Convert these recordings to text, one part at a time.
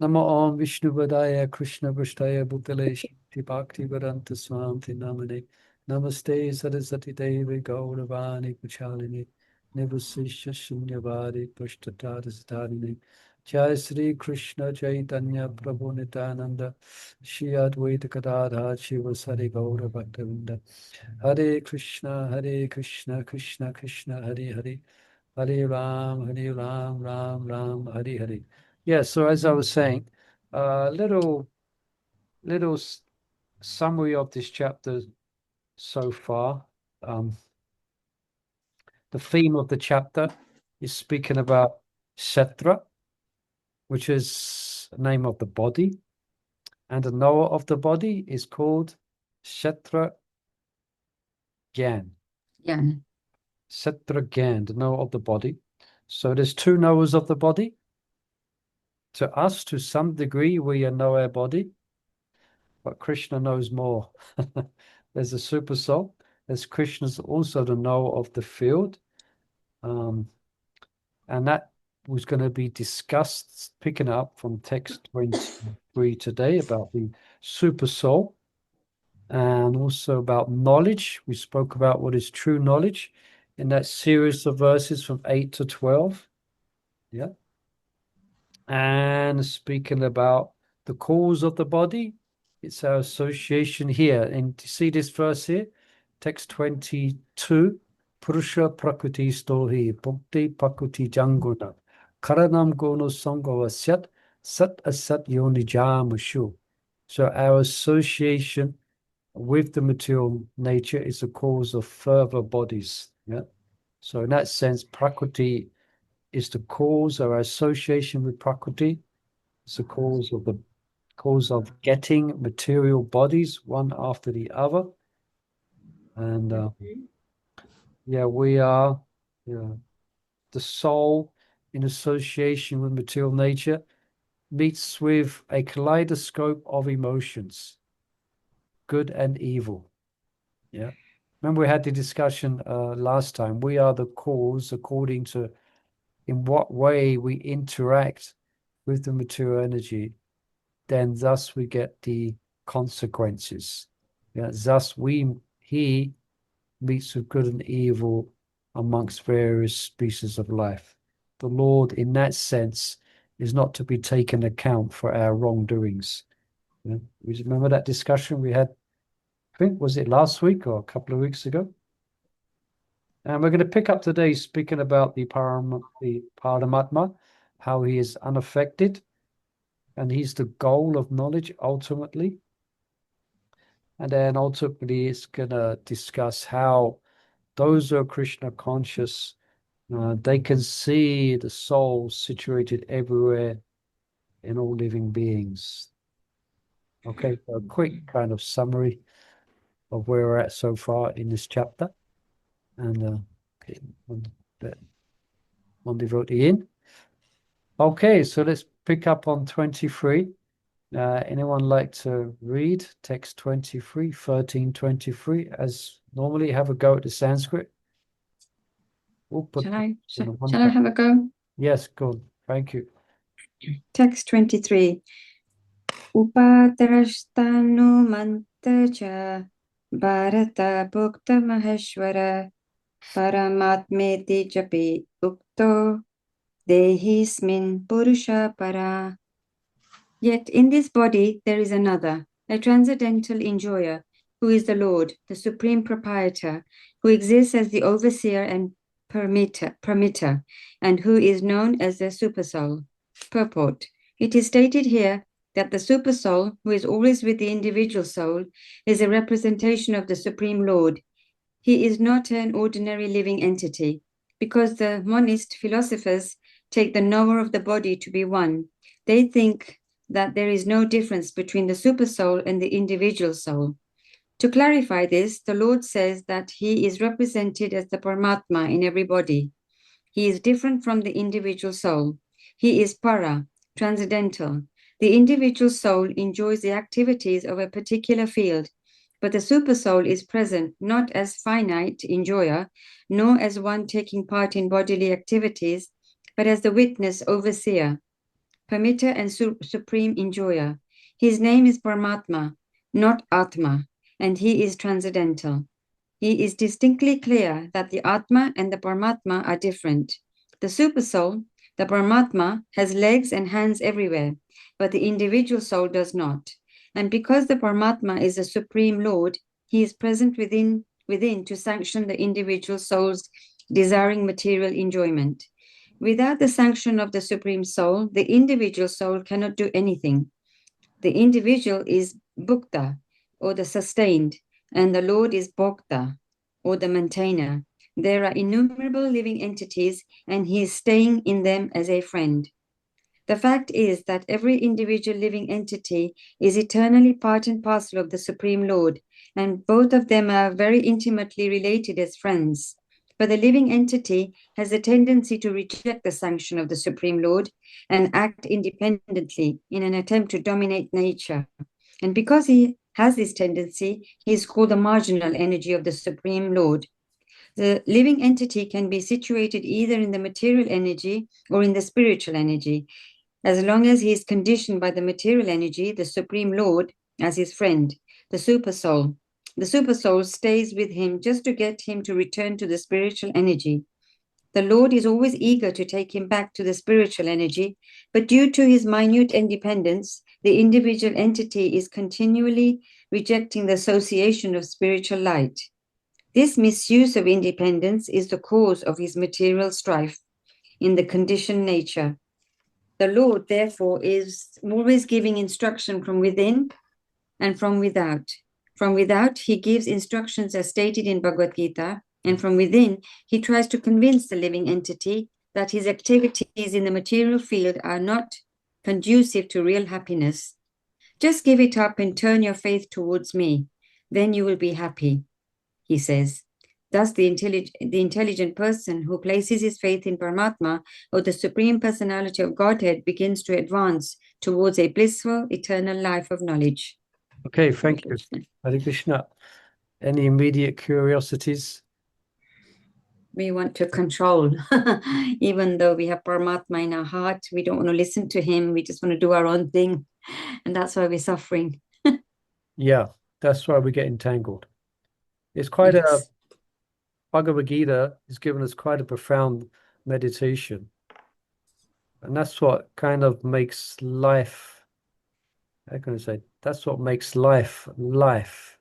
Namo Om Vishnu Vadaya Krishna Vristaya Bhutale Shakti Bhakti Vedanta Swanti Namane Namaste Sarasati Devi Gauravani Kuchalini Nivasisha Shunyavadi Pushtatadastarine Jai Sri Krishna Chaitanya Prabhu Nityananda Shri Advaita Gadadha Shiva Sari Gaura Bhaktavinda Hare Krishna Krishna Krishna Hare Hare Hare Ram, Ram, Hare Hare. Yeah, so as I was saying, little summary of this chapter so far. The theme of the chapter is speaking about Kshetra, which is the name of the body, and the knower of the body is called Kshetra Gyan. Kshetra Gyan, the knower of the body. So there's two knowers of the body. To us, to some degree, we know our body, but Krishna knows more. There's a super soul. There's Krishna's also the knower of the field. And that was going to be discussed, picking up from text 23 today about the super soul and also about knowledge. We spoke about what is true knowledge in that series of verses from 8 to 12. Yeah. And speaking about the cause of the body, it's our association here. And you see this verse here, text 22, Purusha Prakriti Stohi, Bhakti Prakriti Janguna, Karanam Gono Sangava Sat, Sat Asat Yoni Jamashu. So our association with the material nature is the cause of further bodies. Yeah. So in that sense, Prakriti is the cause, our association with Prakriti is the cause of getting material bodies one after the other. And yeah, we are the soul in association with material nature meets with a kaleidoscope of emotions, good and evil. Yeah. Remember we had the discussion last time. We are the cause according to in what way we interact with the material energy, then thus we get the consequences. Yeah, thus he meets with good and evil amongst various species of life. The Lord, in that sense, is not to be taken account for our wrongdoings. Yeah? We remember that discussion we had, I think, was it last week or a couple of weeks ago? And we're going to pick up today speaking about the Paramatma, how he is unaffected, and he's the goal of knowledge ultimately. And then ultimately it's going to discuss how those who are Krishna conscious, they can see the soul situated everywhere in all living beings. Okay, so a quick kind of summary of where we're at so far in this chapter. And one devotee in. Okay, so let's pick up on 23. Anyone like to read text 23, 1323, as normally have a go at the Sanskrit? Shall I have a go? Yes, good. Thank you. Text 23. Upatarashtanu mantacha Bharata Bhukta Maheshwara Paramatmeti Japi Ukto Dehismin Purusha Para. Yet in this body there is another, a transcendental enjoyer, who is the Lord, the supreme proprietor, who exists as the overseer and permitter, and who is known as the supersoul. Purport. It is stated here that the supersoul, who is always with the individual soul, is a representation of the Supreme Lord. He is not an ordinary living entity, because the monist philosophers take the knower of the body to be one. They think that there is no difference between the supersoul and the individual soul. To clarify this, the Lord says that he is represented as the Paramatma in every body. He is different from the individual soul. He is para, transcendental. The individual soul enjoys the activities of a particular field, but the supersoul is present not as finite enjoyer, nor as one taking part in bodily activities, but as the witness overseer. permitter and supreme enjoyer. His name is Paramatma, not Atma, and he is transcendental. He is distinctly clear that the Atma and the Paramatma are different. The Supersoul, the Paramatma, has legs and hands everywhere, but the individual soul does not. And because the Paramatma is the Supreme Lord, he is present within to sanction the individual soul's desiring material enjoyment. Without the sanction of the Supreme Soul, the individual soul cannot do anything. The individual is Bhukta, or the sustained, and the Lord is Bhokta, or the maintainer. There are innumerable living entities, and he is staying in them as a friend. The fact is that every individual living entity is eternally part and parcel of the Supreme Lord, and both of them are very intimately related as friends. But the living entity has a tendency to reject the sanction of the Supreme Lord and act independently in an attempt to dominate nature. And because he has this tendency, he is called the marginal energy of the Supreme Lord. The living entity can be situated either in the material energy or in the spiritual energy. As long as he is conditioned by the material energy, the Supreme Lord, as his friend, the Supersoul. The Supersoul stays with him just to get him to return to the spiritual energy. The Lord is always eager to take him back to the spiritual energy, but due to his minute independence, the individual entity is continually rejecting the association of spiritual light. This misuse of independence is the cause of his material strife in the conditioned nature. The Lord, therefore, is always giving instruction from within and from without. From without, he gives instructions as stated in Bhagavad Gita, and from within, he tries to convince the living entity that his activities in the material field are not conducive to real happiness. Just give it up and turn your faith towards me. Then you will be happy, he says. Thus, the intelligent person who places his faith in Paramatma, or the Supreme Personality of Godhead, begins to advance towards a blissful, eternal life of knowledge. Okay, thank you. Hare Krishna. Any immediate curiosities? We want to control. Even though we have Paramatma in our heart, we don't want to listen to him. We just want to do our own thing. And that's why we're suffering. Yeah, that's why we get entangled. It's quite a Bhagavad Gita has given us quite a profound meditation. And that's what kind of makes life, how can I say, that's what makes life life.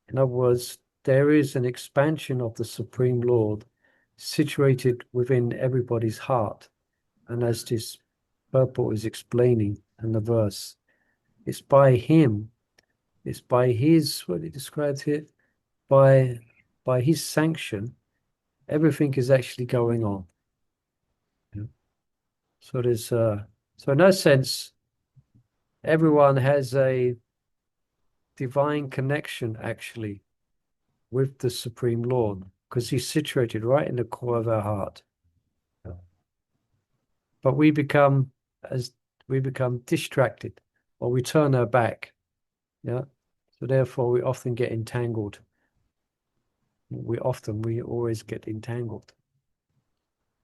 In other words, there is an expansion of the Supreme Lord situated within everybody's heart. And as this purport is explaining in the verse, it's by him, it's by his, what he describes here, by his sanction, everything is actually going on. Yeah. So there's so in that sense, everyone has a divine connection actually with the Supreme Lord because he's situated right in the core of our heart. Yeah. But we become distracted or we turn our back. Yeah. So therefore we often get entangled. We always get entangled.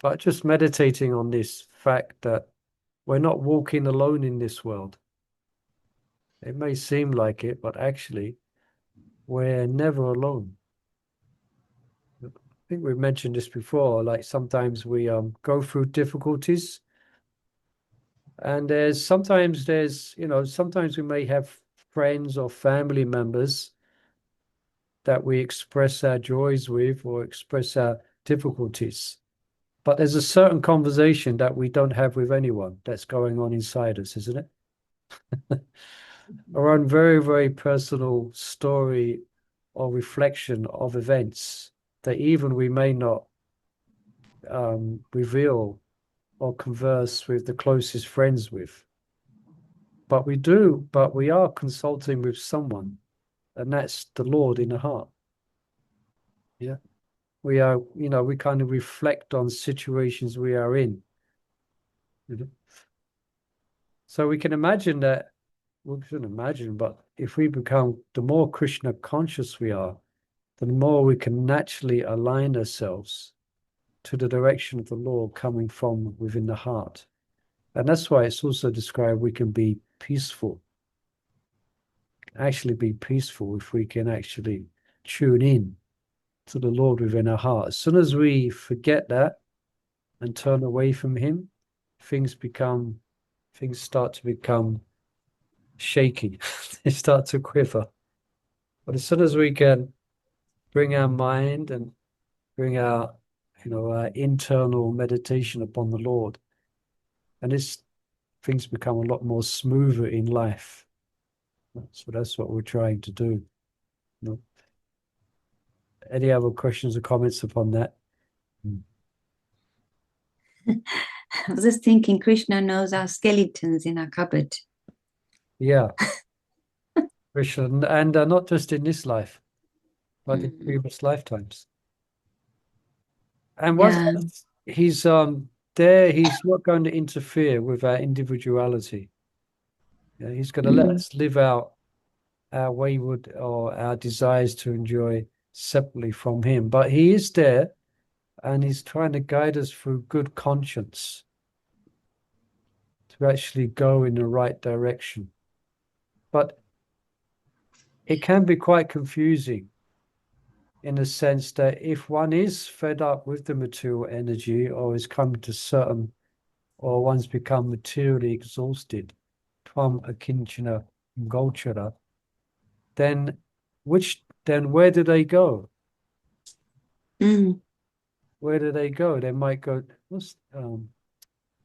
But just meditating on this fact that we're not walking alone in this world. It may seem like it, but actually, we're never alone. I think we've mentioned this before, like sometimes we go through difficulties and sometimes we may have friends or family members that we express our joys with or express our difficulties. But there's a certain conversation that we don't have with anyone that's going on inside us, isn't it? Our own very, very personal story or reflection of events that even we may not reveal or converse with the closest friends with. But we are consulting with someone, and that's the Lord in the heart. Yeah. We are, we kind of reflect on situations we are in. So we can imagine that, we shouldn't imagine, but if we become, the more Krishna conscious we are, the more we can naturally align ourselves to the direction of the Lord coming from within the heart. And that's why it's also described we can be peaceful, actually be peaceful if we can actually tune in to the Lord within our heart. As soon as we forget that and turn away from Him, things start to become shaky. They start to quiver. But as soon as we can bring our mind and bring our internal meditation upon the Lord, and things become a lot more smoother in life. So that's what we're trying to do. You know? Any other questions or comments upon that? I was just thinking, Krishna knows our skeletons in our cupboard. Yeah, Krishna, and not just in this life, but in previous lifetimes. And Yeah. he's there, he's not going to interfere with our individuality. Yeah, he's going to let us live out our wayward or our desires to enjoy separately from him. But he is there and he's trying to guide us through good conscience to actually go in the right direction. But it can be quite confusing in the sense that if one is fed up with the material energy or is come to certain, or one's become materially exhausted, tvam akinchana gochara, then where do they go? Mm. Where do they go? They might go,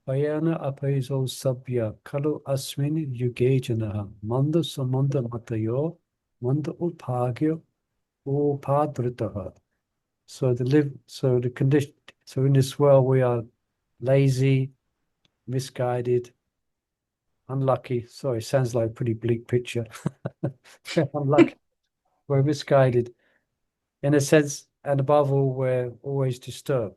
Payana apaiso sabya kalu asmin yugejana manda samanda matayo manda upagyo upadritaha. So the condition, so in this world we are lazy, misguided, unlucky. Sorry, sounds like a pretty bleak picture. We're unlucky. We're misguided in a sense, and above all, we're always disturbed.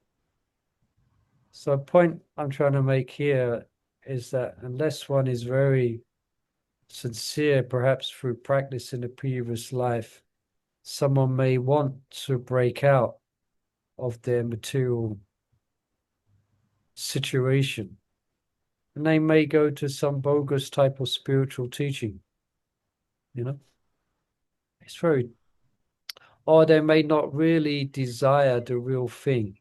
So a point I'm trying to make here is that unless one is very sincere, perhaps through practice in a previous life, someone may want to break out of their material situation. And they may go to some bogus type of spiritual teaching, you know. It's very, or they may not really desire the real thing.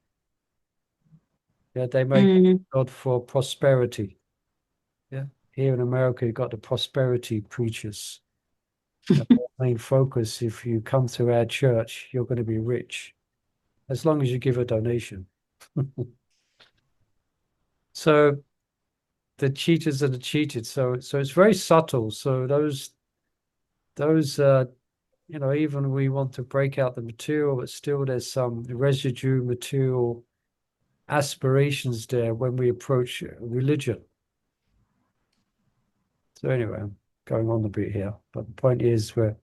Yeah, they may God for prosperity. Yeah. Here in America, you've got the prosperity preachers. Their main focus, if you come to our church, you're going to be rich, as long as you give a donation. So the cheaters are the cheated. So it's very subtle. So those even we want to break out the material, but still there's some residue material aspirations there when we approach religion. So anyway, I'm going on a bit here, but the point is for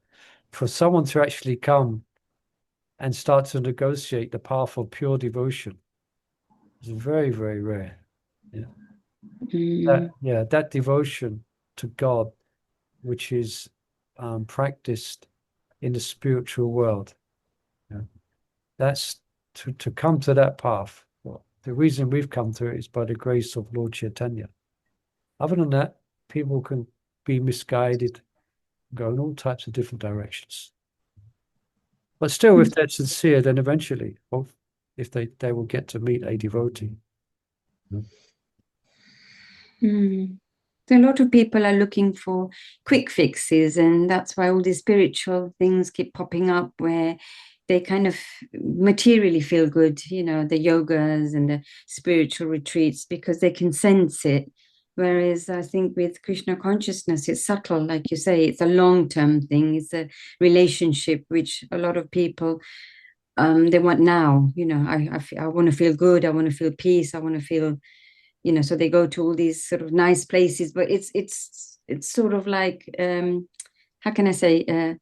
someone to actually come and start to negotiate the path of pure devotion is very, very rare. Yeah. That devotion to God, which is practiced in the spiritual world. Yeah. That's to come to that path. Well, the reason we've come to it is by the grace of Lord Chaitanya. Other than that, people can be misguided, go in all types of different directions. But still, if they're sincere, then eventually, well, if they will get to meet a devotee. So a lot of people are looking for quick fixes, and that's why all these spiritual things keep popping up where they kind of materially feel good, the yogas and the spiritual retreats, because they can sense it. Whereas I think with Krishna consciousness, it's subtle, like you say, it's a long-term thing. It's a relationship which a lot of people they want now. I want to feel good. I want to feel peace. I want to feel, so they go to all these sort of nice places, but it's sort of like how can I say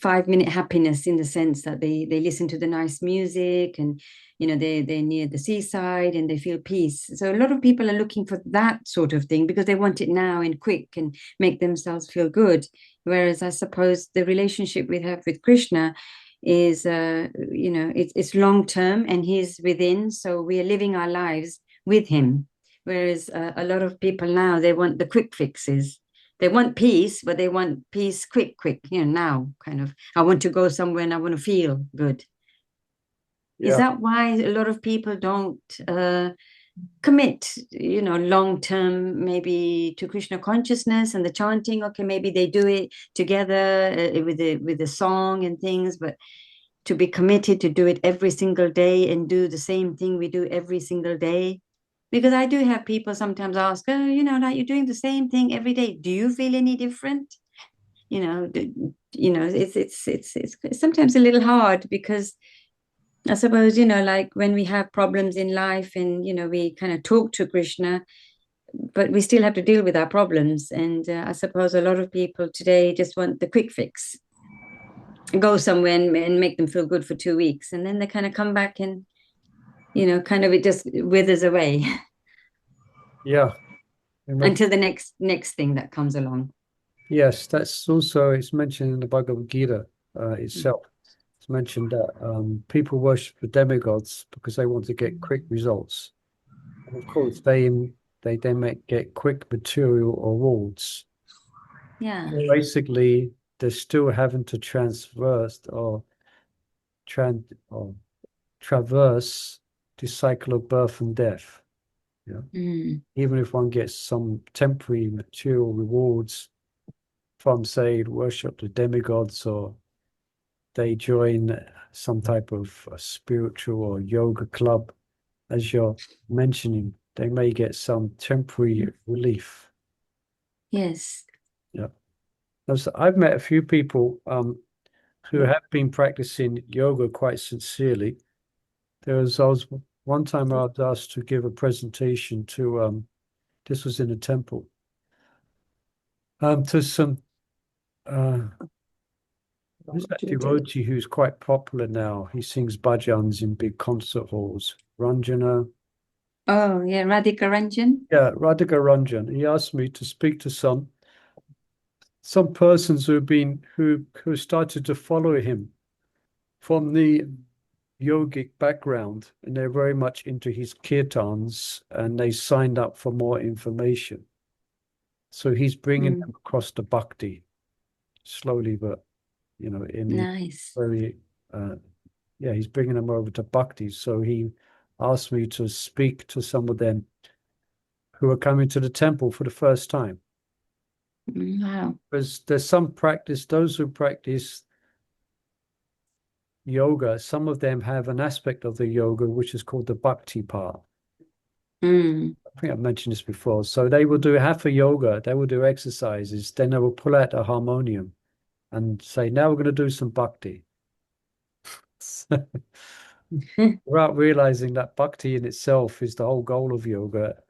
5-minute happiness, in the sense that they listen to the nice music, and they're near the seaside and they feel peace. So a lot of people are looking for that sort of thing because they want it now and quick and make themselves feel good. Whereas I suppose the relationship we have with Krishna is it's long term, and he's within, so we are living our lives with him. Whereas a lot of people now, they want the quick fixes. They want peace, but they want peace quick, now kind of. I want to go somewhere and I want to feel good. Is Yeah, that why a lot of people don't commit, long term, maybe to Krishna consciousness and the chanting? Okay, maybe they do it together with the song and things, but to be committed to do it every single day and do the same thing we do every single day. Because I do have people sometimes ask, oh, like you're doing the same thing every day. Do you feel any different? It's sometimes a little hard because I suppose, like when we have problems in life and, we kind of talk to Krishna, but we still have to deal with our problems. And I suppose a lot of people today just want the quick fix, go somewhere and make them feel good for 2 weeks. And then they kind of come back and, kind of it just withers away yeah. It makes, until the next thing that comes along. yes, that's also, it's mentioned in the Bhagavad Gita itself. It's mentioned that people worship the demigods because they want to get quick results. And of course, they then get quick material rewards. Yeah. Basically, they're still having to tran or traverse the cycle of birth and death. Yeah. Mm. Even if one gets some temporary material rewards from, say, worship the demigods, or they join some type of spiritual or yoga club, as you're mentioning, they may get some temporary relief. Yes. Yeah. I've met a few people who have been practicing yoga quite sincerely. I was one time I was asked to give a presentation to this was in a temple to some who's that devotee who's quite popular now. He sings bhajans in big concert halls. Ranjana, Oh, yeah. Radhika Ranjan. yeah, Radhika Ranjan. He asked me to speak to some persons who started to follow him from the yogic background, and they're very much into his kirtans, and they signed up for more information. So he's bringing them Mm. across to bhakti slowly, but in a Nice. very yeah, he's bringing them over to bhakti. So he asked me to speak to some of them who are coming to the temple for the first time. Wow. Because there's some practice, those who practice yoga, some of them have an aspect of the yoga which is called the bhakti part. Mm. I think I've mentioned this before. So they will do half a yoga, they will do exercises, then they will pull out a harmonium and say, now we're going to do some bhakti. Without realizing that bhakti in itself is the whole goal of yoga.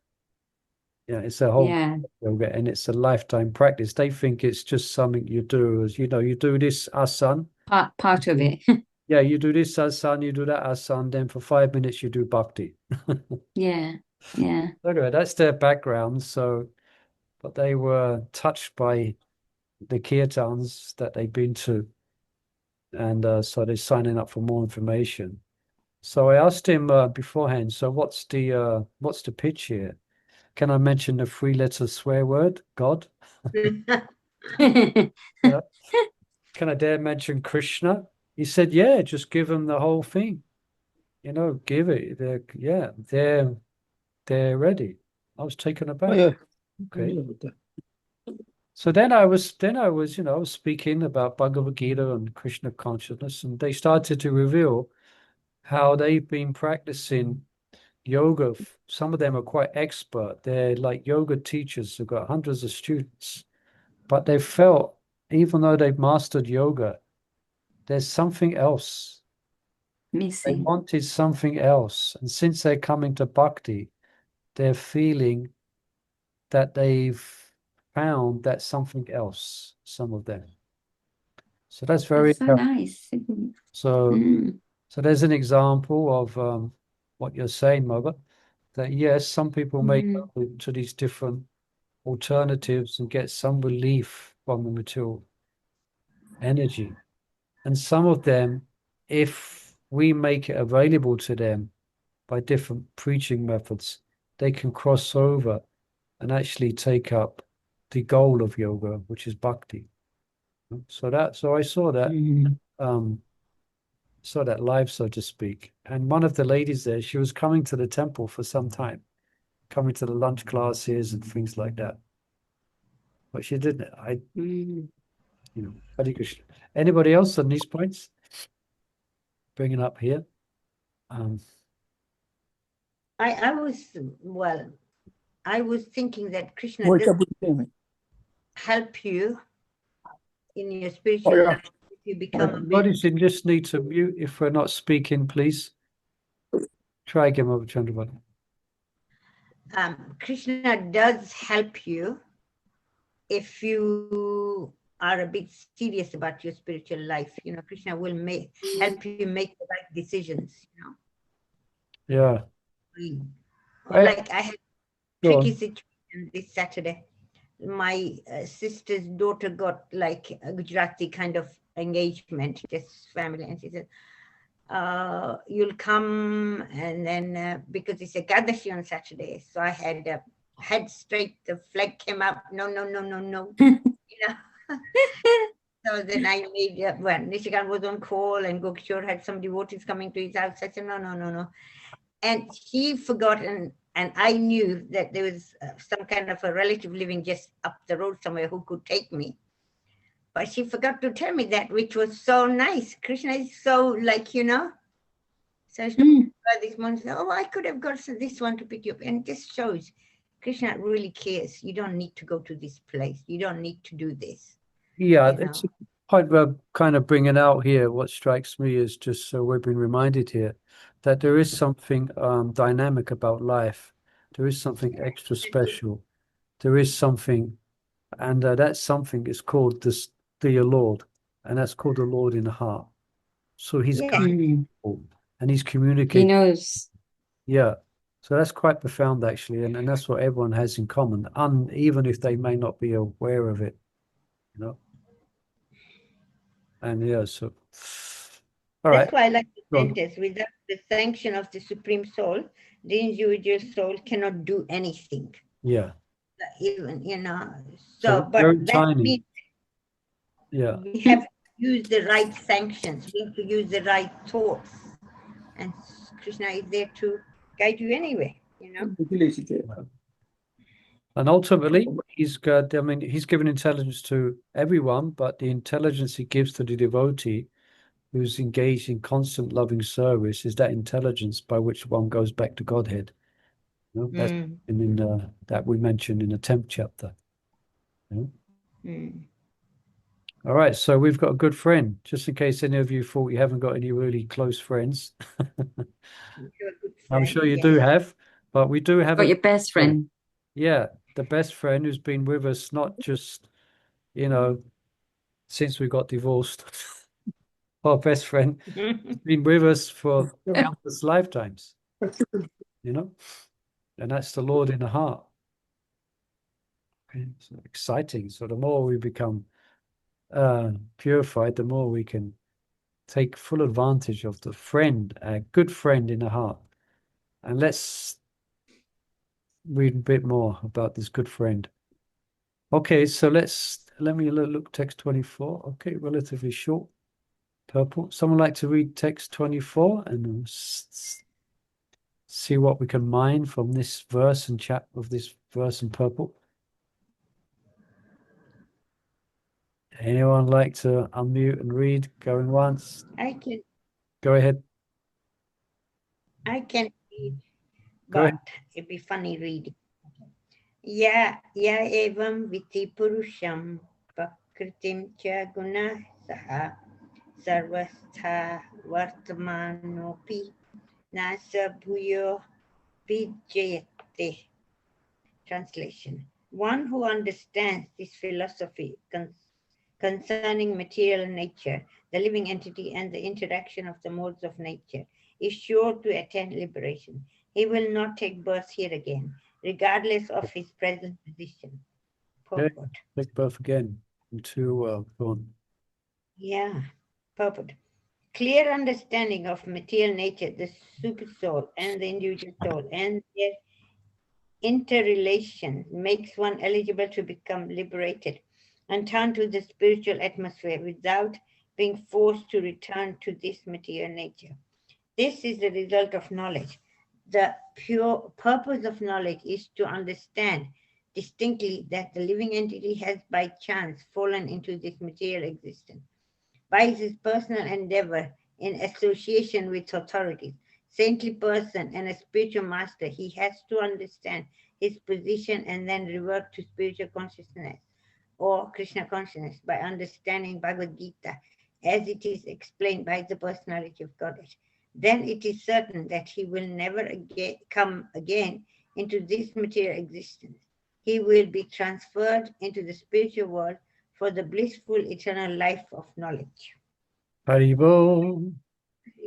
Yeah, it's a whole Yeah. yoga and it's a lifetime practice. They think it's just something you do as you do this asana. Part of it. Yeah, you do this asana, you do that asana, then for 5 minutes you do bhakti. Yeah. Yeah. Anyway, that's their background. So, but they were touched by the kirtans that they've been to, and so they're signing up for more information. So I asked him beforehand, so what's the pitch here? Can I mention the three-letter swear word, God? Yeah. Can I dare mention Krishna? He said, yeah, just give them the whole thing. Give it. They're ready. I was taken aback. Yeah. Okay. So then I was, I was speaking about Bhagavad Gita and Krishna consciousness, and they started to reveal how they've been practicing yoga. Some of them are quite expert. They're like yoga teachers who've got hundreds of students, but they felt, even though they've mastered yoga, there's something else. They Missing. wanted something else. And since they're coming to bhakti, they're feeling that they've found that something else, some of them. So that's very That's so nice. so Mm. so there's an example of what you're saying, Mother, that yes, some people may Mm. go to these different alternatives and get some relief from the material energy. And some of them, if we make it available to them by different preaching methods, they can cross over and actually take up the goal of yoga, which is bhakti. So I saw that saw that live, so to speak. And one of the ladies there, she was coming to the temple for some time, coming to the lunch classes and things like that. But she didn't. Hare Krishna. Anybody else on these points? Bring it up here. I was thinking that Krishna Wake does up with me. help you in your spiritual life if you become a bit. Everybody just need to mute if we're not speaking, please. Try again, Mother Chandravali. Krishna does help you if you are a bit serious about your spiritual life. You know, Krishna will help you make the right decisions, you know. Yeah. Or like I had a Go tricky on. situation this Saturday. My sister's daughter got like a Gujarati kind of engagement, just family, and she said, you'll come, and then because it's a Gadashi on Saturday, so I had head straight, the flag came up, no, you know. So then I made, when Nishikan was on call and Gokshore had some devotees coming to his house, I said, no. And he forgot, and I knew that there was some kind of a relative living just up the road somewhere who could take me. But she forgot to tell me that, which was so nice. Krishna is so like, you know. So this morning, I could have got this one to pick you up. And it just shows Krishna really cares. You don't need to go to this place. You don't need to do this. Yeah, You know? it's a point we're kind of bringing out here. What strikes me is just so we've been reminded here that there is something dynamic about life. There is something extra special. There is something, and that something is called the Lord, and that's called the Lord in the heart. So he's guiding people and he's He communicating. knows. Yeah. So that's quite profound, actually, and that's what everyone has in common, even if they may not be aware of it, you know. And yeah, so all right. That's why I like the Go on. sentence, without the sanction of the Supreme Soul, the individual soul cannot do anything. Yeah. Even, you know. So So, very but that tiny. means Yeah. we have to use the right sanctions. We have to use the right thoughts. And Krishna is there to guide you anyway, you know. And ultimately, he's got, I mean, he's given intelligence to everyone, but the intelligence he gives to the devotee who's engaged in constant loving service is that intelligence by which one goes back to Godhead. You know, that's in that we mentioned in the 10th chapter. You know? All right, so we've got a good friend. Just in case any of you thought you haven't got any really close friends, I'm sure you do have, but we do have Got your best friend. Yeah, the best friend who's been with us, not just, you know, since we got divorced. Our best friend has been with us for countless lifetimes, you know, and that's the Lord in the heart. It's exciting. So the more we become purified, the more we can take full advantage of the friend, a good friend in the heart. And let's read a bit more about this good friend. Okay, so let me look text 24. Okay, relatively short. Purple. Someone like to read text 24 and see what we can mine from this verse and chat of this verse in purple? Anyone like to unmute and read? Going once. I can Go ahead. read, Go ahead. but it'd be funny reading. Ya evam viti purusham prakritim cha guna saha sarvastha vartamanopi nasa bhuyo vijayate. Translation. One who understands this philosophy concerning material nature, the living entity, and the interaction of the modes of nature is sure to attain liberation. He will not take birth here again, regardless of his present position. Okay. Purport. Take birth again into Dawn. Yeah, purport. Clear understanding of material nature, the super soul and the individual soul, and their interrelation makes one eligible to become liberated and turn to the spiritual atmosphere without being forced to return to this material nature. This is the result of knowledge. The pure purpose of knowledge is to understand distinctly that the living entity has by chance fallen into this material existence. By his personal endeavor in association with authorities, saintly person and a spiritual master, he has to understand his position and then revert to spiritual consciousness or Krishna consciousness by understanding Bhagavad Gita as it is explained by the personality of Godhead. Then it is certain that he will never come again into this material existence. He will be transferred into the spiritual world for the blissful eternal life of knowledge. Haribol.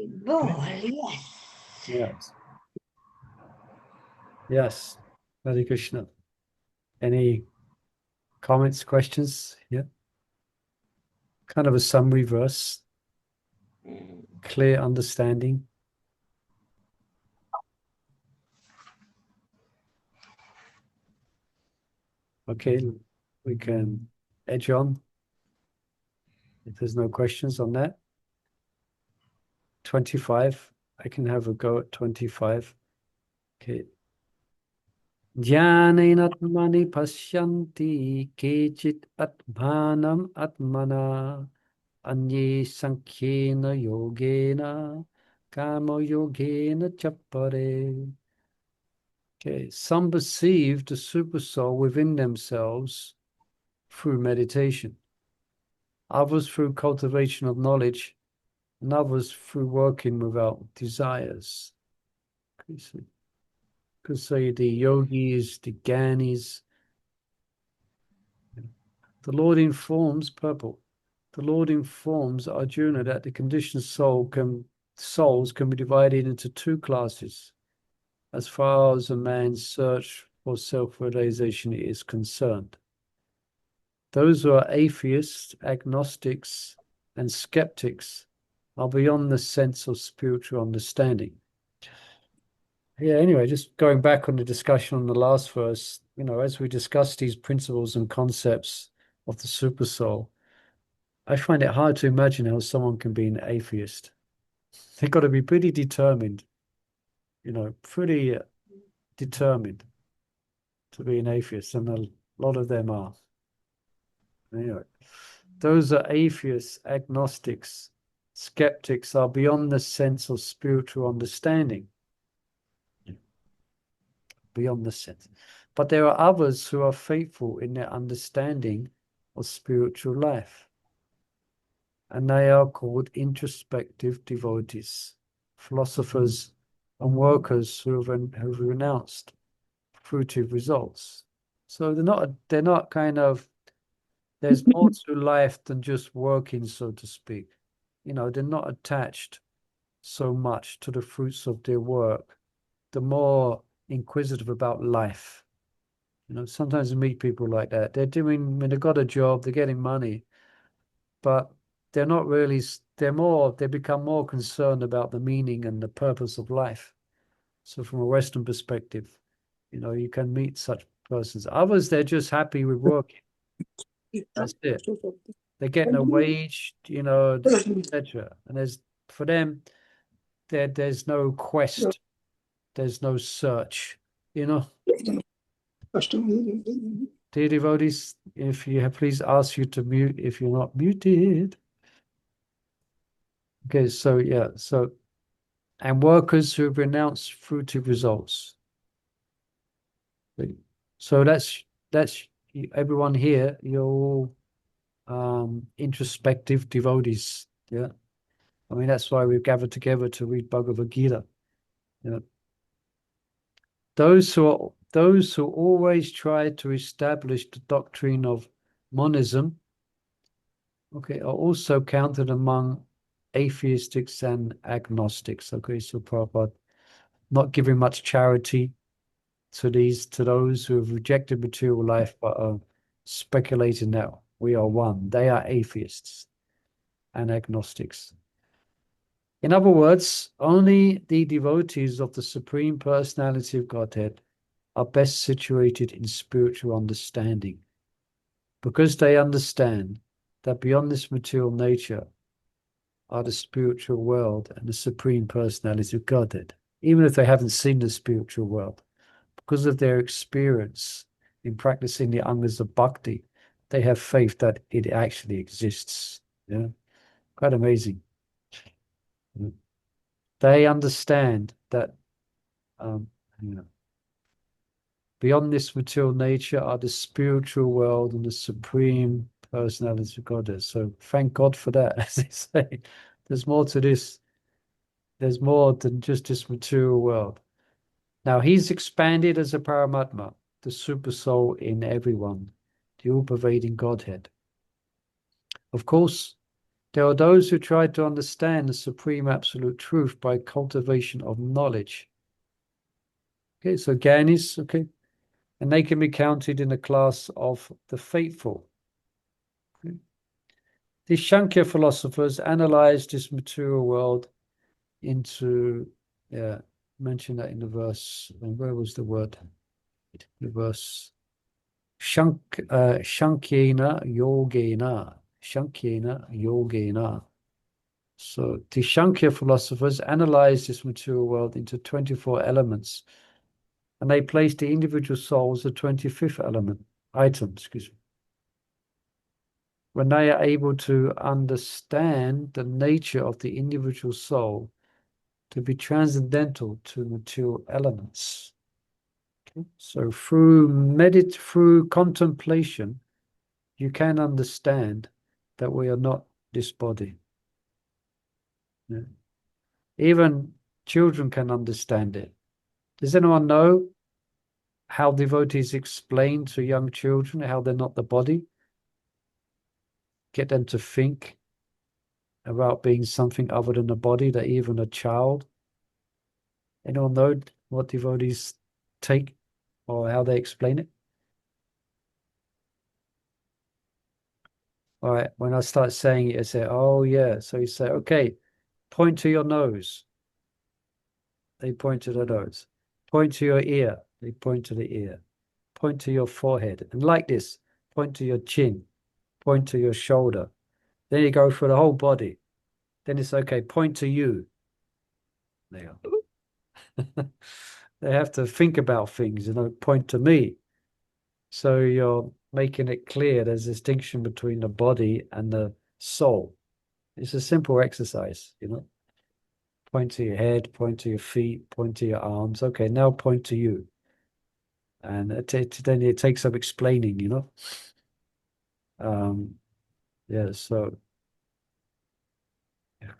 Yes. Yes. Yes. Hare Krishna. Any comments, questions? Yeah. Kind of a summary verse. Clear understanding. Okay, we can edge on if there's no questions on that. 25. I can have a go at 25. Okay. Jnanenatmani pashyanti kechit atmanam atmana anye sankhena yogena kama yogena chappare. Okay, some perceive the supersoul within themselves through meditation, others through cultivation of knowledge, and others through working without desires. Could say the yogis, the gyanis. The Lord informs purple. The Lord informs Arjuna that the conditioned souls can be divided into two classes as far as a man's search for self-realization is concerned. Those who are atheists, agnostics, and skeptics are beyond the sense of spiritual understanding. Yeah, anyway, just going back on the discussion on the last verse, as we discuss these principles and concepts of the super soul, I find it hard to imagine how someone can be an atheist. They've got to be pretty determined, pretty determined to be an atheist, and a lot of them are. Anyway, those are atheists, agnostics, skeptics are beyond the sense of spiritual understanding. Beyond the sense. But there are others who are faithful in their understanding of spiritual life. And they are called introspective devotees, philosophers and workers who have renounced fruitive results. So they're not kind of, there's more to life than just working, so to speak. They're not attached so much to the fruits of their work. They're more inquisitive about life. Sometimes you meet people like that. They've got a job, they're getting money, but they're not really, they become more concerned about the meaning and the purpose of life. So from a Western perspective, you can meet such persons. Others, they're just happy with working. That's it. They're getting a wage, etc. And for them, there's no quest, there's no search, Dear devotees, if you have, please ask you to mute if you're not muted. Okay, so yeah, and workers who renounce fruitive results. So that's everyone here. You're all introspective devotees. Yeah, I mean that's why we've gathered together to read Bhagavad Gita. Yeah, those who always try to establish the doctrine of monism, okay, are also counted among atheistics and agnostics. Okay, so Prabhupada not giving much charity to those who have rejected material life but are speculating that we are one. They are atheists and agnostics. In other words, only the devotees of the Supreme Personality of Godhead are best situated in spiritual understanding, because they understand that beyond this material nature are the spiritual world and the Supreme Personality of Godhead, even if they haven't seen the spiritual world. Because of their experience in practicing the angas of bhakti, they have faith that it actually exists. Yeah, quite amazing. They understand that beyond this material nature are the spiritual world and the Supreme Personality of Godhead. So thank God for that, as they say. There's more to this. There's more than just this material world. Now, he's expanded as a Paramatma, the super soul in everyone, the all-pervading Godhead. Of course, there are those who try to understand the supreme absolute truth by cultivation of knowledge. Okay, so Gyanis, okay, and they can be counted in the class of the faithful. Okay. The Shankya philosophers analyzed this material world into, mention that in the verse, and where was the word? The verse, Shankyena Yogena. Shankyena Yogena. So the Shankya philosophers analyzed this material world into 24 elements, and they placed the individual soul as the 25th item. When they are able to understand the nature of the individual soul to be transcendental to material elements. Okay? So through contemplation, you can understand that we are not this body. Yeah. Even children can understand it. Does anyone know how devotees explain to young children how they're not the body? Get them to think about being something other than the body, that even a child. Anyone know what devotees take or how they explain it? All right, when I start saying it, I say, oh yeah. So you say, okay, point to your nose. They point to the nose. Point to your ear. They point to the ear. Point to your forehead. And like this, point to your chin. Point to your shoulder. Then you go for the whole body. Then it's okay, point to you. There you go. They have to think about things, point to me. So you're making it clear there's a distinction between the body and the soul. It's a simple exercise, Point to your head, point to your feet, point to your arms. Okay, now point to you. And then it takes some explaining, Yeah, so,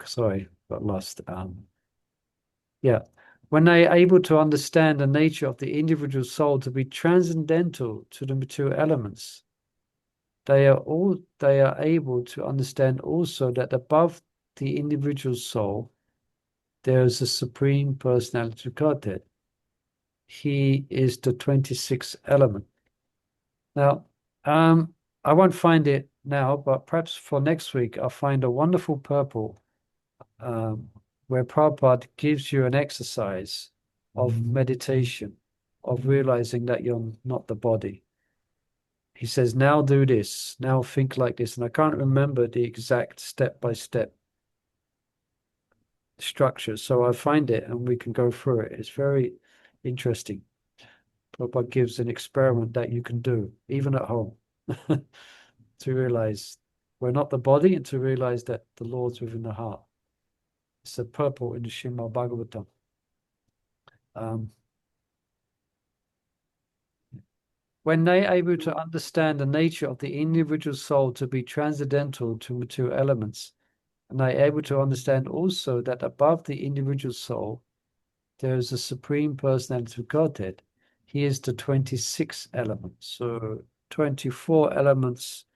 sorry, got lost. Yeah, when they are able to understand the nature of the individual soul to be transcendental to the material elements, they are able to understand also that above the individual soul, there is a Supreme Personality of Godhead. He is the 26th element. Now, I won't find it now, but perhaps for next week, I'll find a wonderful purple where Prabhupada gives you an exercise of meditation, of realizing that you're not the body. He says, now do this, now think like this. And I can't remember the exact step-by-step structure. So I'll find it and we can go through it. It's very interesting. Prabhupada gives an experiment that you can do, even at home, to realize we're not the body and to realize that the Lord's within the heart. It's a purple in the Srimad Bhagavatam. When they are able to understand the nature of the individual soul to be transcendental to material elements, and they are able to understand also that above the individual soul, there is a Supreme Personality of Godhead. He is the 26th element. So 24 elements,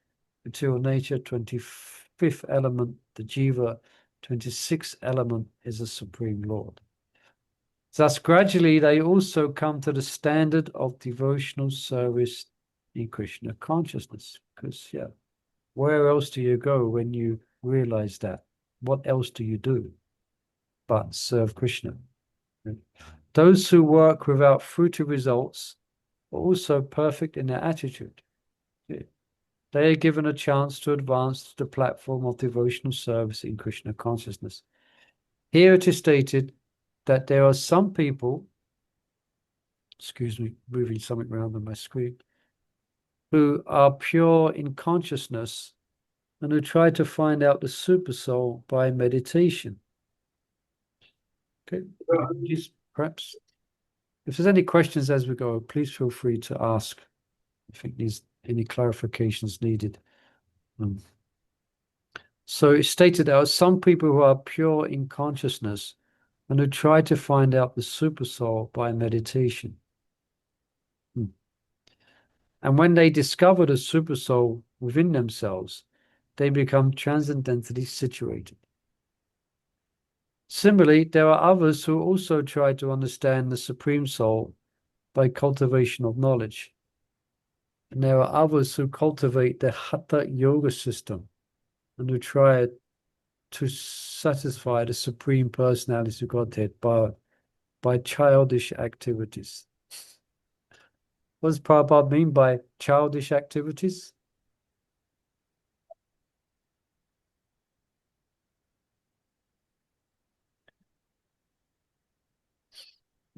material nature, 25th element, the Jiva, 26th element is the Supreme Lord. Thus, gradually, they also come to the standard of devotional service in Krishna consciousness. Because, where else do you go when you realize that? What else do you do but serve Krishna? Those who work without fruitive results are also perfect in their attitude. They are given a chance to advance to the platform of devotional service in Krishna consciousness. Here it is stated that there are some people, excuse me, moving something around on my screen, who are pure in consciousness and who try to find out the supersoul by meditation. Okay, just perhaps if there's any questions as we go, please feel free to ask. I think there's any clarifications needed. So it's stated there are some people who are pure in consciousness and who try to find out the supersoul by meditation. And when they discover the supersoul within themselves, they become transcendentally situated. Similarly, there are others who also try to understand the Supreme Soul by cultivation of knowledge. And there are others who cultivate the Hatha Yoga system and who try to satisfy the Supreme Personality of Godhead by childish activities. What does Prabhupada mean by childish activities?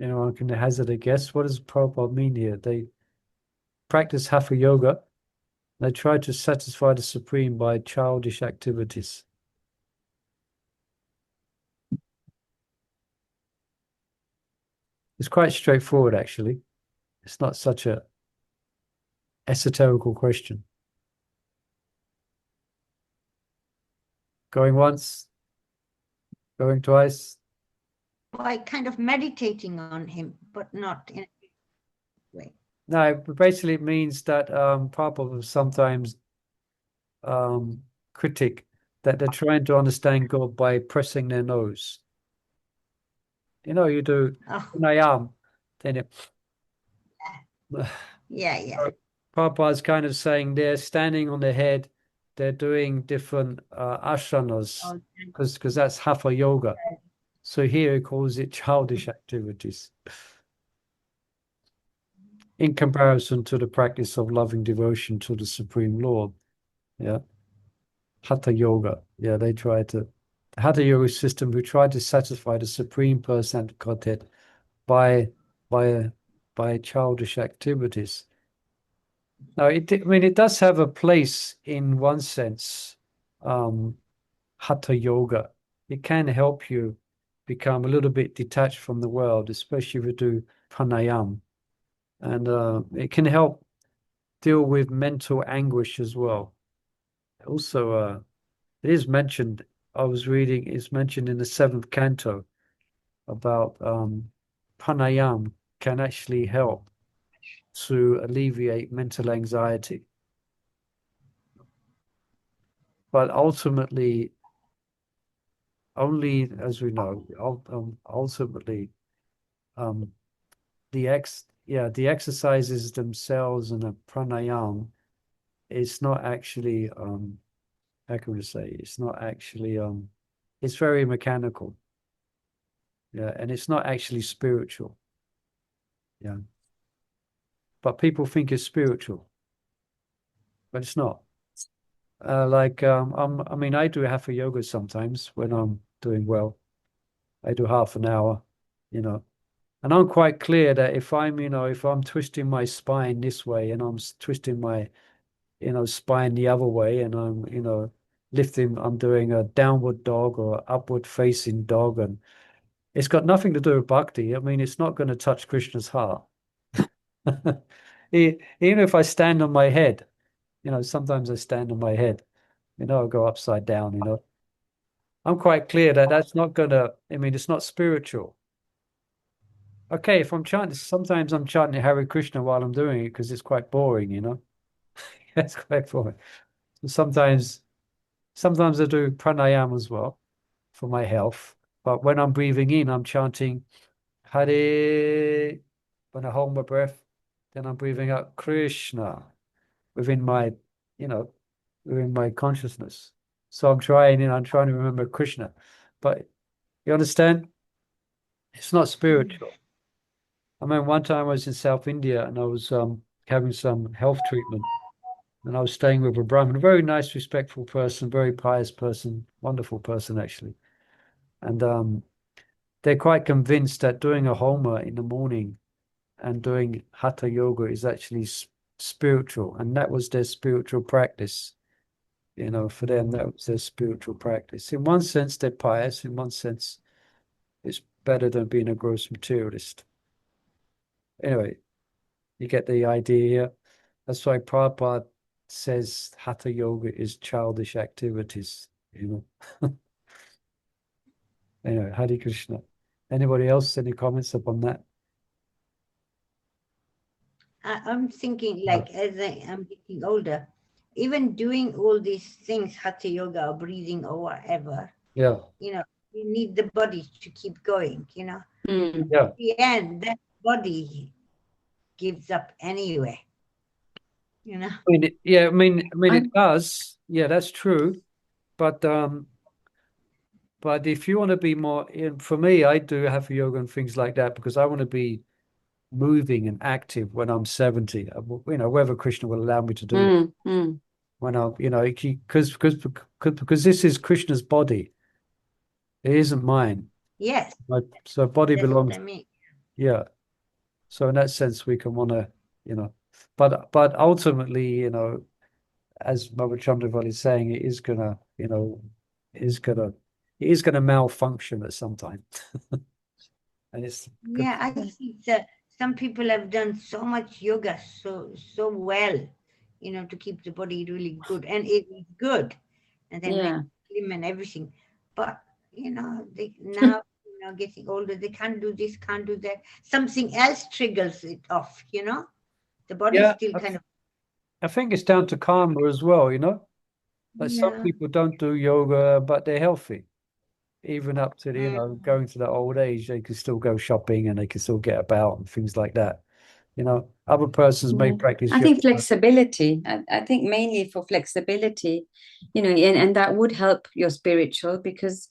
Anyone can hazard a guess. What does Prabhupada mean here? They practice Hatha Yoga. They try to satisfy the Supreme by childish activities. It's quite straightforward, actually. It's not such a esoterical question. Going once, going twice. By kind of meditating on him, but not in a way. No, basically it means that Prabhupada will sometimes critic that they're trying to understand God by pressing their nose. You do pranayam, then it. Yeah. Prabhupada's kind of saying they're standing on their head, they're doing different asanas, because that's Hatha Yoga. So here he calls it childish activities in comparison to the practice of loving devotion to the Supreme Lord. Yeah. Hatha Yoga. Yeah, the Hatha Yoga system who try to satisfy the Supreme Personality of Godhead by childish activities. Now, it does have a place in one sense, Hatha Yoga. It can help you become a little bit detached from the world, especially if you do pranayam. And it can help deal with mental anguish as well. Also, it is mentioned, I was reading, it's mentioned in the 7th canto about pranayam can actually help to alleviate mental anxiety. But ultimately, only, as we know, ultimately, the exercises themselves and the pranayam, it's not actually, how can we say, it's not actually, it's very mechanical. Yeah, and it's not actually spiritual. Yeah. But people think it's spiritual, but it's not. I do Hatha Yoga sometimes when I'm doing well. I do half an hour, and I'm quite clear that if I'm twisting my spine this way and I'm twisting my, spine the other way, and I'm, lifting, I'm doing a downward dog or upward facing dog, and it's got nothing to do with bhakti. I mean, it's not going to touch Krishna's heart. Even if I stand on my head, sometimes I stand on my head, I go upside down, I'm quite clear that that's not gonna, it's not spiritual. Okay, if I'm chanting, sometimes I'm chanting Hare Krishna while I'm doing it because it's quite boring, It's quite boring. Sometimes I do pranayam as well for my health. But when I'm breathing in, I'm chanting Hare. When I hold my breath, then I'm breathing out Krishna within my, within my consciousness. So I'm trying to remember Krishna. But you understand? It's not spiritual. I mean, one time I was in South India and I was having some health treatment, and I was staying with a Brahmin, a very nice, respectful person, very pious person, wonderful person actually. And they're quite convinced that doing a homa in the morning and doing hatha yoga is actually spiritual, and that was their spiritual practice. You know, for them, that was their spiritual practice. In one sense, they're pious. In one sense, it's better than being a gross materialist. Anyway, you get the idea here. That's why Prabhupada says hatha yoga is childish activities, you know. Anyway, Hare Krishna. Anybody else, any comments upon that? I'm thinking, like, as I'm getting older, even doing all these things, hatha yoga or breathing or whatever, Yeah, you know, you need the body to keep going, you know. Mm. yeah. At the end, that body gives up anyway, you know. I mean, yeah, I mean, I- it does. Yeah, that's true. But if you want to be more, for me, I do have yoga and things like that because I want to be moving and active when I'm 70. You know, whether Krishna will allow me to do that. When I'm, you know, because this is Krishna's body. It isn't mine. Yes, So body that's what belongs, I mean. yeah. So in that sense, we can want to, you know, but ultimately, you know, as Mother Chandravali is saying, it is gonna, you know, it is gonna malfunction at some time. And it's good. Yeah, I see some people have done so much yoga so well, you know, to keep the body really good, and it is good, and then Yeah. slim and everything. But you know, they now, you know, getting older, they can't do this, can't do that. Something else triggers it off. You know, the body Yeah, still kind of. I think it's down to karma as well, you know. Like some Yeah. people don't do yoga, but they're healthy. Even up to the, you Mm. know, going to that old age, they can still go shopping and they can still get about and things like that. You know, other persons may Yeah. practice I think yoga. flexibility. I think mainly for flexibility, you know, and that would help your spiritual because,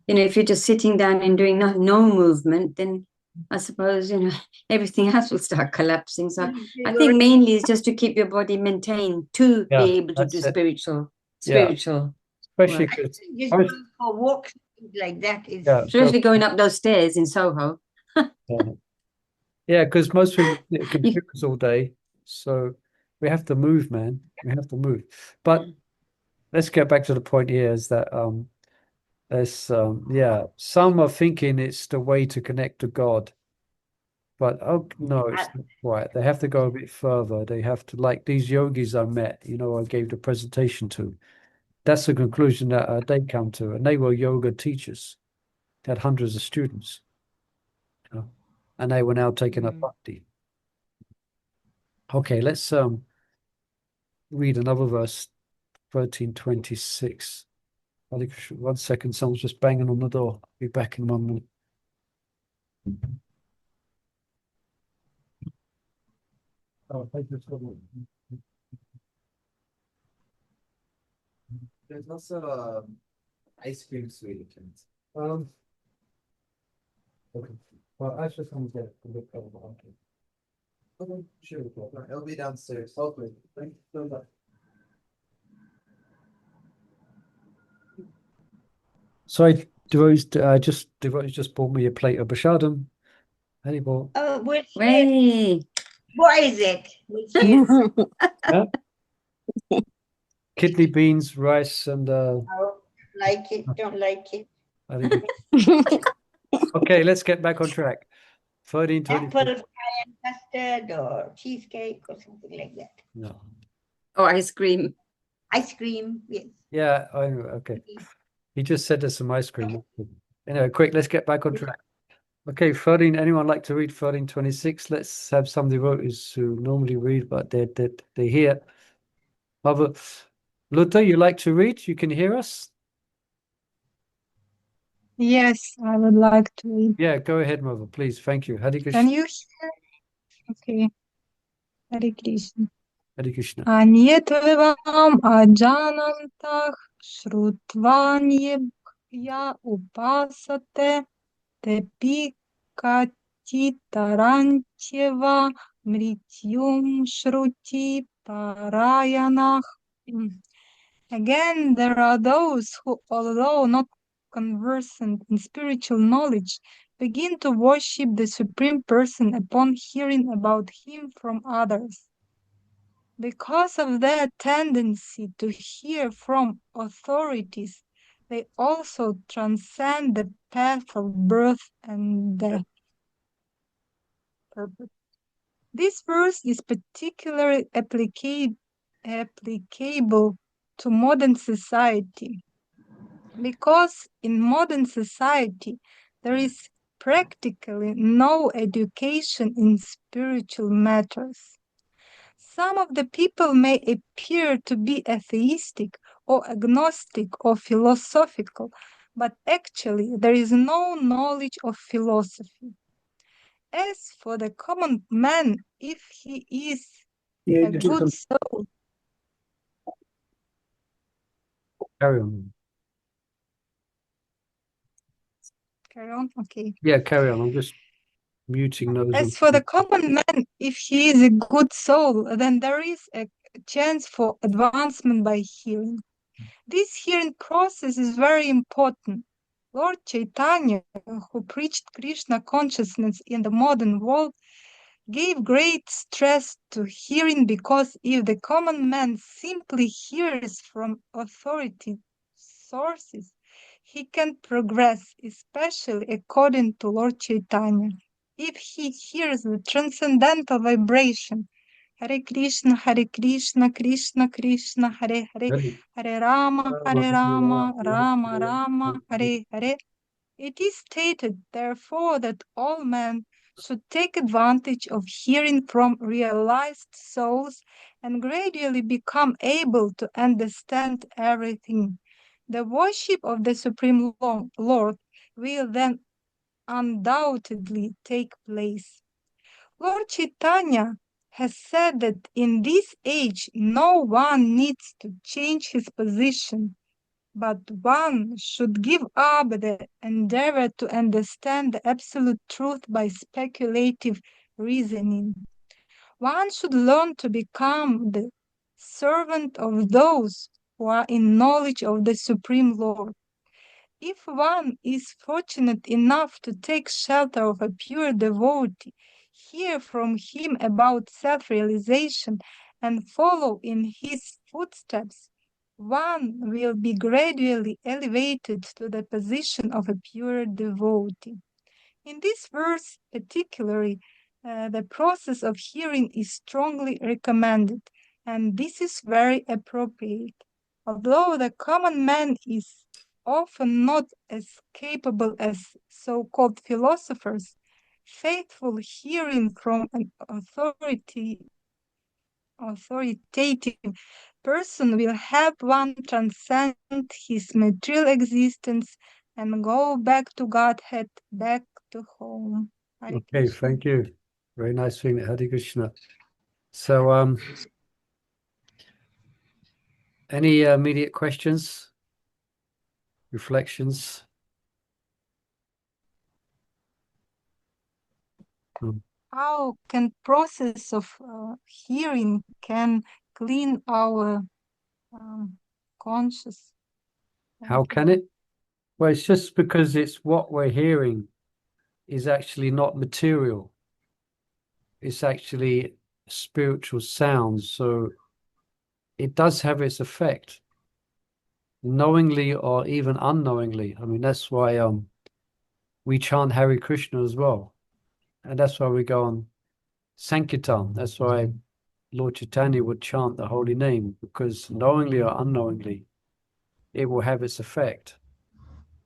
you know, if you're just sitting down and doing no movement, then I suppose, you know, everything else will start collapsing. So I think mainly it's just to keep your body maintained to Yeah, be able to do that's it. spiritual Yeah. Especially work. because Just going for walks like that is. yeah, Especially going up those stairs in Soho. yeah, because most people sit at You- computers all day, so we have to move, man. We have to move. But let's get back to the point here is that there's yeah, some are thinking it's the way to connect to God. But oh no, it's not right. They have to go a bit further. They have to, like these yogis I met, you know, I gave the presentation to. That's the conclusion that they come to, and they were yoga teachers. They had hundreds of students, you know, and they were now taking up bhakti. Okay, let's read another verse, 1326. One second, someone's just banging on the door. Be back in 1 minute. Oh, thank you so much. There's also ice cream sweet. Um, okay. Well, I just want to get a look over. Okay. Okay, sure. It'll be downstairs. Okay, thank you so much. Sorry, devotees, devotees just bought me a plate of Bashadam. Anymore. Oh, which Way. what is it? Which is Yeah? Kidney beans, rice, and like it, don't like it. I think okay, let's get back on track. 1326. Apple pie and custard or cheesecake or something like that. No. Or ice cream. Ice cream, yes. Yeah, I okay. He just said there's some ice cream. Anyway, quick, let's get back on track. Okay, 13. Anyone like to read 1326? Let's have some devotees who normally read, but they're here. Mother Luther, you like to read? You can hear us? Yes, I would like to read. Yeah, go ahead, Mother, please. Thank you. Hare Can Krishna. you hear? Okay. Hare Krishna. Hare Krishna. Anyetvam ajanantah shrutvaniyebhya upasate tepi Shruti Tarancheva Mrityum Shruti Parayanah. Again, there are those who, although not conversant in spiritual knowledge, begin to worship the Supreme Person upon hearing about him from others. Because of their tendency to hear from authorities, they also transcend the path of birth and death. This verse is particularly applicable to modern society, because in modern society there is practically no education in spiritual matters. Some of the people may appear to be atheistic or agnostic or philosophical, but actually there is no knowledge of philosophy. As for the common man, if he is a good soul, Carry on. carry on, okay. Yeah, carry on. I'm just muting those. As for the common man, if he is a good soul, then there is a chance for advancement by hearing. This hearing process is very important. Lord Chaitanya, who preached Krishna consciousness in the modern world, gave great stress to hearing, because if the common man simply hears from authority sources, he can progress, especially according to Lord Chaitanya. If he hears the transcendental vibration, Hare Krishna, Krishna Krishna, Hare Hare, Hare Rama, Rama Rama, Hare Hare, it is stated, therefore, that all men should take advantage of hearing from realized souls and gradually become able to understand everything. The worship of the Supreme Lord will then undoubtedly take place. Lord Chaitanya has said that in this age no one needs to change his position, but one should give up the endeavor to understand the absolute truth by speculative reasoning. One should learn to become the servant of those who are in knowledge of the Supreme Lord. If one is fortunate enough to take shelter of a pure devotee, hear from him about self-realization, and follow in his footsteps, one will be gradually elevated to the position of a pure devotee. In this verse particularly, the process of hearing is strongly recommended, and this is very appropriate. Although the common man is often not as capable as so-called philosophers, faithful hearing from an authoritative person will help one transcend his material existence and go back to Godhead, back to home. Hare Okay, Krishna. thank you. Very nice thing, Hare Krishna. So, any immediate questions, reflections? How can process of hearing can clean our conscious? How can it? Well, it's just because it's what we're hearing is actually not material. It's actually spiritual sounds. So it does have its effect, knowingly or even unknowingly. I mean, that's why we chant Hare Krishna as well. And that's why we go on Sankirtan. That's why Lord Chaitanya would chant the holy name, because knowingly or unknowingly, it will have its effect.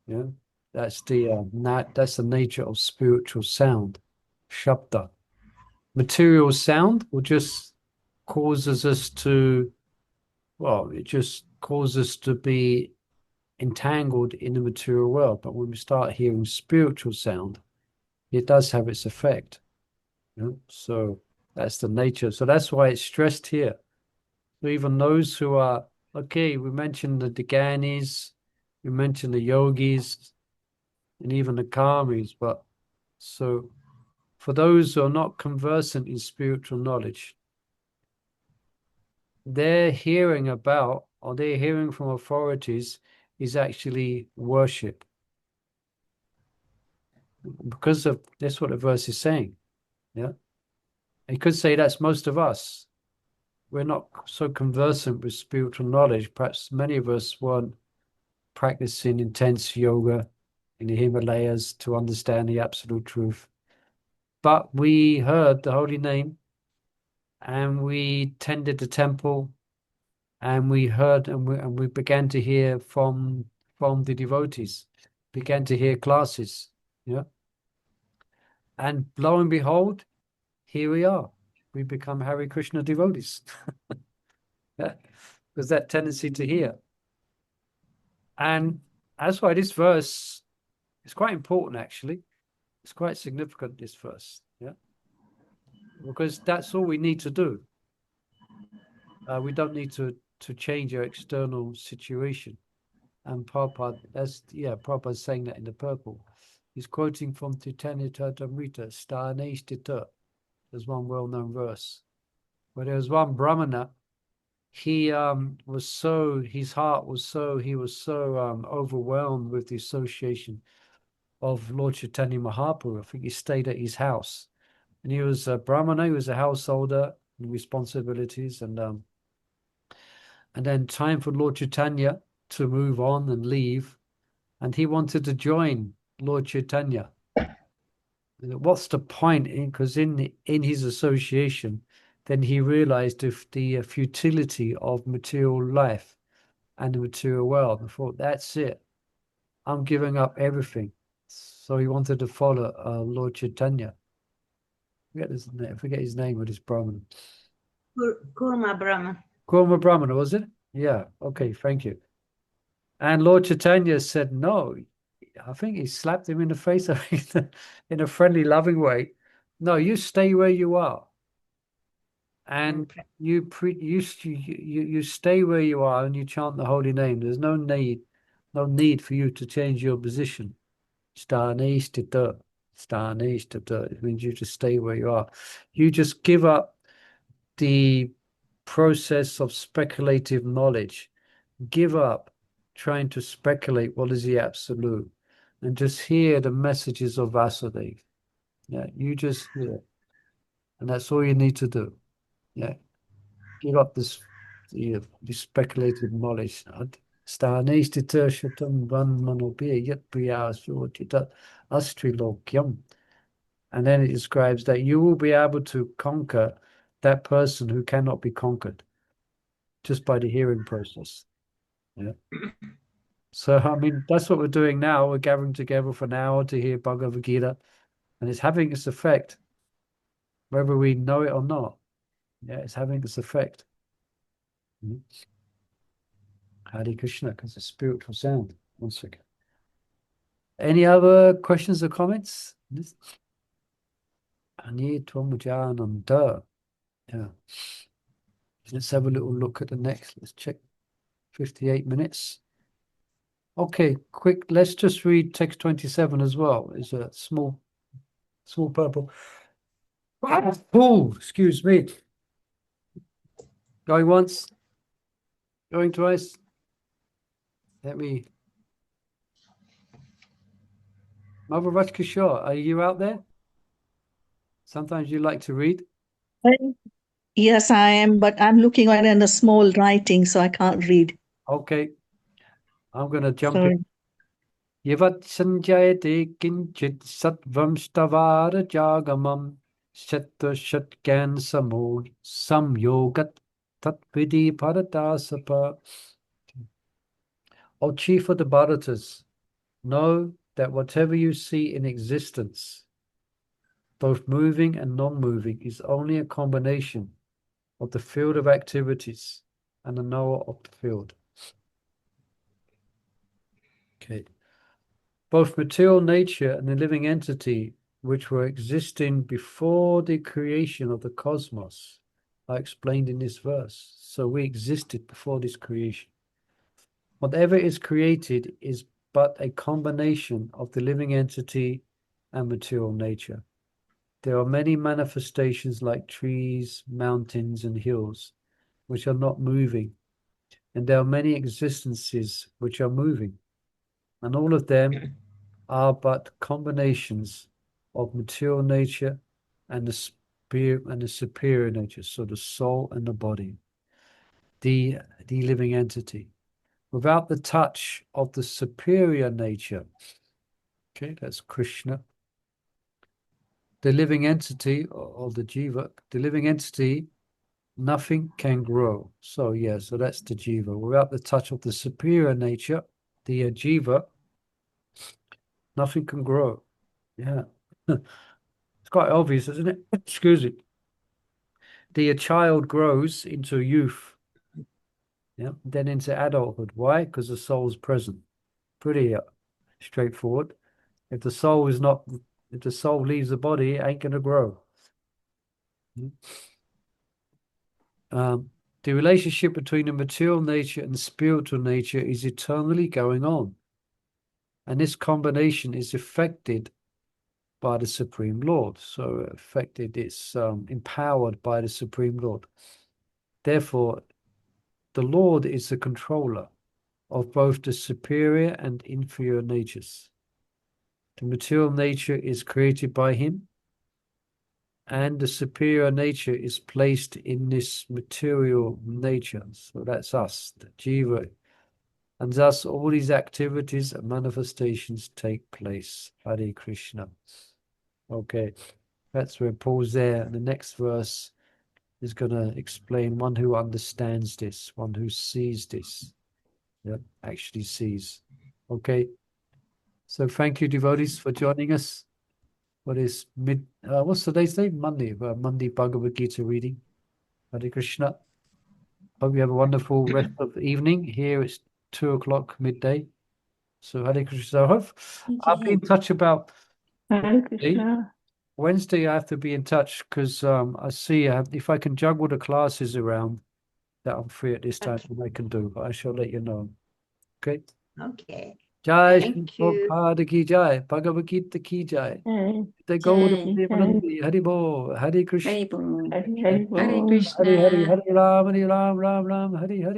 Yeah, that's the nature of spiritual sound, shabda. Material sound will just causes us to, well, it just causes us to be entangled in the material world. But when we start hearing spiritual sound, it does have its effect. You know? So that's the nature. So that's why it's stressed here. So even those who are, okay, we mentioned the Diganis, we mentioned the yogis, and even the karmis, but so for those who are not conversant in spiritual knowledge, their hearing about, or their hearing from authorities is actually worship. Because of, that's what the verse is saying. Yeah. You could say that's most of us. We're not so conversant with spiritual knowledge. Perhaps many of us weren't practicing intense yoga in the Himalayas to understand the absolute truth. But we heard the holy name, and we tended the temple, and we heard, and we began to hear from the devotees, began to hear classes. Yeah. And lo and behold, here we are. We become Hare Krishna devotees. Yeah. There's that tendency to hear. And that's why this verse is quite important, actually. It's quite significant, this verse. Yeah. Because that's all we need to do. We don't need to change our external situation. And Prabhupada, Prabhupada's saying that in the purple. He's quoting from Titanya Charitamrita, Sthanesh Tita. There's one well-known verse. Where there was one Brahmana, he was so, his heart was so, he was so overwhelmed with the association of Lord Chaitanya Mahaprabhu. I think he stayed at his house. And he was a Brahmana, he was a householder, and responsibilities, and then time for Lord Chaitanya to move on and leave, and he wanted to join Lord Chaitanya. What's the point? Because in his association, then he realized the futility of material life and the material world, and thought, that's it. I'm giving up everything. So he wanted to follow Lord Chaitanya. I forget his name, but it's Brahman. Kurma Brahman. Kurma Brahmana, was it? Yeah. Okay, thank you. And Lord Chaitanya said, no. I think he slapped him in the face in a friendly, loving way. No, you stay where you are. And you stay where you are, and you chant the holy name. There's no need for you to change your position. Sthaneshtita. It means you just stay where you are. You just give up the process of speculative knowledge. Give up trying to speculate what is the absolute, and just hear the messages of Vasudeva. Yeah, you just hear. And that's all you need to do. Yeah. Give up this speculative knowledge. And then it describes that you will be able to conquer that person who cannot be conquered just by the hearing process. Yeah. So, I mean, that's what we're doing now. We're gathering together for an hour to hear Bhagavad Gita, and it's having its effect, whether we know it or not. Yeah, it's having its effect. Hare Krishna, because it's spiritual sound. One second. Any other questions or comments? Anitwamjananda. Yeah. Let's have a little look at the next. Let's check 58 minutes. Okay, quick. Let's just read text 27 as well. It's a small purple. Oh, excuse me. Going once. Going twice. Let me. Mother Rajkishore, are you out there? Sometimes you like to read. Yes, I am, but I'm looking at in a small writing, so I can't read. Okay. I'm going to jump Sorry. in. Yavat sanjayate kinchit sattvam stavara jagamam shatta shatkan samyogat tatvidi paratasapa. O chief of the Bharatas, know that whatever you see in existence, both moving and non-moving, is only a combination of the field of activities and the knower of the field. Okay. Both material nature and the living entity, which were existing before the creation of the cosmos, are explained in this verse. So we existed before this creation. Whatever is created is but a combination of the living entity and material nature. There are many manifestations like trees, mountains, and hills, which are not moving. And there are many existences which are moving. And all of them are but combinations of material nature and the spirit and the superior nature, so the soul and the body, the living entity. Without the touch of the superior nature, okay, that's Krishna, the living entity or the jiva, the living entity, nothing can grow. So yeah, so that's the jiva. Without the touch of the superior nature, the jiva, nothing can grow. Yeah. It's quite obvious, isn't it? Excuse me. The child grows into youth, yeah, then into adulthood. Why? Because the soul's present. Pretty straightforward. If the soul leaves the body, it ain't gonna grow. The relationship between the material nature and spiritual nature is eternally going on. And this combination is affected by the Supreme Lord. So affected, it's empowered by the Supreme Lord. Therefore, the Lord is the controller of both the superior and inferior natures. The material nature is created by him, and the superior nature is placed in this material nature. So that's us, the jiva. And thus all these activities and manifestations take place. Hare Krishna. Okay, that's where Paul's there. And the next verse is going to explain one who understands this, one who sees this. Yeah, actually sees. Okay. So thank you, devotees, for joining us for this what's today's day? Monday Bhagavad Gita reading. Hare Krishna. Hope you have a wonderful rest of the evening. Here it's 2:00 midday. So Hare Krishna. I'll be in touch about Hare Krishna. Wednesday. I have to be in touch because I see if I can juggle the classes around that I'm free at this time, Okay. what I can do. But I shall let you know. Okay. Okay. Jai Thank Shri you. Prabhupada ki jai, Bhagavad Gita ki jai. Hare The Gaura Jai. Premanandi, Hari Bo, Hare Krishna, Hare Bol. Hare Hare Bol. Krishna. Hare Hare, Hare Ram, Ram Ram, Ram, Hare Hare.